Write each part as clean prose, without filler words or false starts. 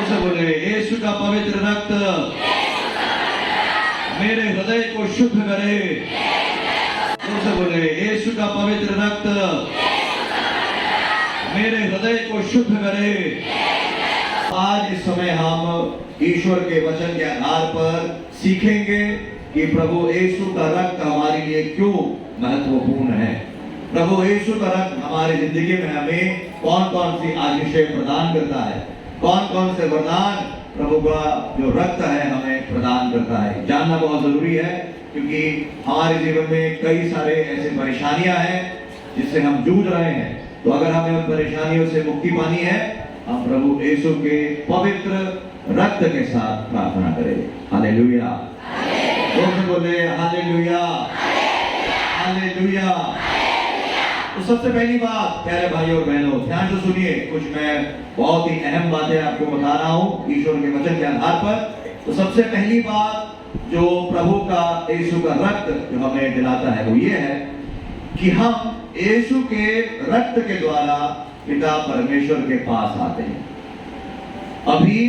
से बोले यीशु का पवित्र रक्त मेरे हृदय को शुद्ध करे। से बोले यीशु का पवित्र रक्त मेरे हृदय को शुद्ध करे। आज इस समय हम ईश्वर के वचन के आधार पर सीखेंगे कि प्रभु यीशु का रक्त हमारे लिए क्यों महत्वपूर्ण है। प्रभु यीशु का रक्त हमारी जिंदगी में हमें कौन कौन सी आशीषें प्रदान करता है, कौन कौन से वरदान प्रभु का जो रक्त है हमें प्रदान करता है, जानना बहुत जरूरी है। क्योंकि हमारे जीवन में कई सारे ऐसे परेशानियां हैं जिससे हम जूझ रहे हैं। तो अगर हमें उन परेशानियों से मुक्ति पानी है, हम प्रभु यीशु के पवित्र रक्त के साथ प्रार्थना करें। हालेलुया। बोले हालेलुया, हालेलुया। तो सबसे पहली बात प्यारे भाई और बहनों, ध्यान से सुनिए। कुछ मैं बहुत ही अहम बातें आपको बता रहा हूँ ईश्वर के वचन के आधार पर। तो सबसे पहली बात जो प्रभु का यीशु का रक्त जो हमें दिलाता है वो ये है कि हम यीशु के रक्त के द्वारा पिता परमेश्वर के पास आते हैं। अभी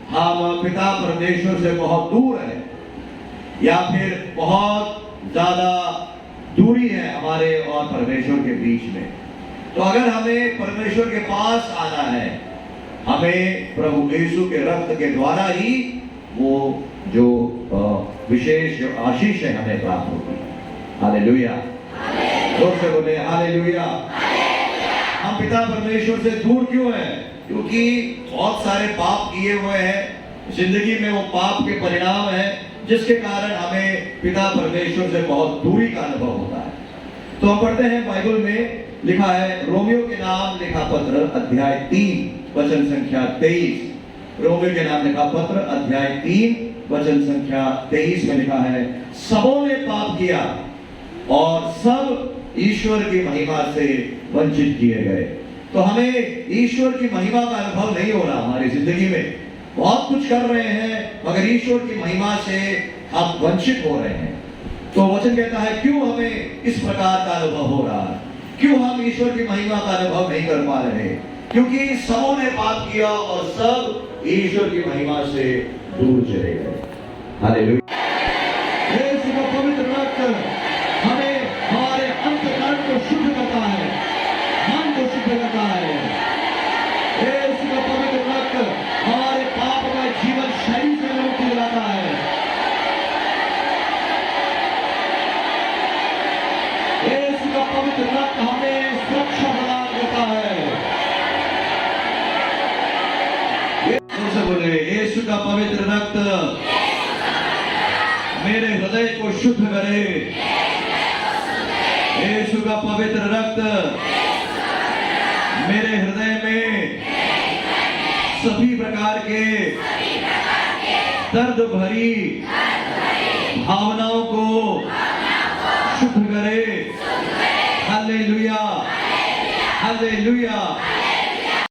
हम पिता परमेश्वर से बहुत दूर हैं या फिर बहुत ज्यादा दूरी है हमारे और परमेश्वर के बीच में। तो अगर हमें परमेश्वर के पास आना है, हमें प्रभु यीशु के रक्त के द्वारा ही वो जो विशेष जो आशीष है हमें प्राप्त होगी। हालेलुया। जोर से बोले हालेलुया। हम पिता परमेश्वर से दूर क्यों हैं? क्योंकि बहुत सारे पाप किए हुए हैं जिंदगी में। वो पाप के परिणाम है जिसके कारण हमें पिता परमेश्वर से बहुत दूरी का अनुभव होता है। तो हम पढ़ते हैं बाइबल में लिखा है, रोमियो के नाम लिखा पत्र अध्याय 3 वचन संख्या 23। रोमियो के नाम लिखा पत्र अध्याय 3 वचन संख्या 23 में लिखा है, सबों ने पाप किया और सब ईश्वर की महिमा से वंचित किए गए। तो हमें ईश्वर की महिमा का अनुभव नहीं हो रहा हमारी जिंदगी में। बहुत कुछ कर रहे हैं मगर ईश्वर की महिमा से हम वंचित हो रहे हैं। तो वचन कहता है क्यों हमें इस प्रकार का अनुभव हो रहा है, क्यों हम ईश्वर की महिमा का अनुभव नहीं कर पा रहे? क्योंकि सबों ने पाप किया और सब ईश्वर की महिमा से दूर चले गए। हालेलुया। यीशु का पवित्र रक्त हमें हमारे अंतःकरण को शुद्ध करता है, मन को शुद्ध करता है। यीशु का पवित्र रक्त हमारे पापमय जीवन शैली से मुक्ति दिलाता है। यीशु का पवित्र रक्त हमें सुरक्षा प्रदान करता है। से बोले यीशु का पवित्र रक्त मेरे हृदय को शुद्ध करे। यीशु का पवित्र रक्त मेरे हृदय में सभी प्रकार के दर्द भरी भावनाओं को शुद्ध करे। Hallelujah, hallelujah.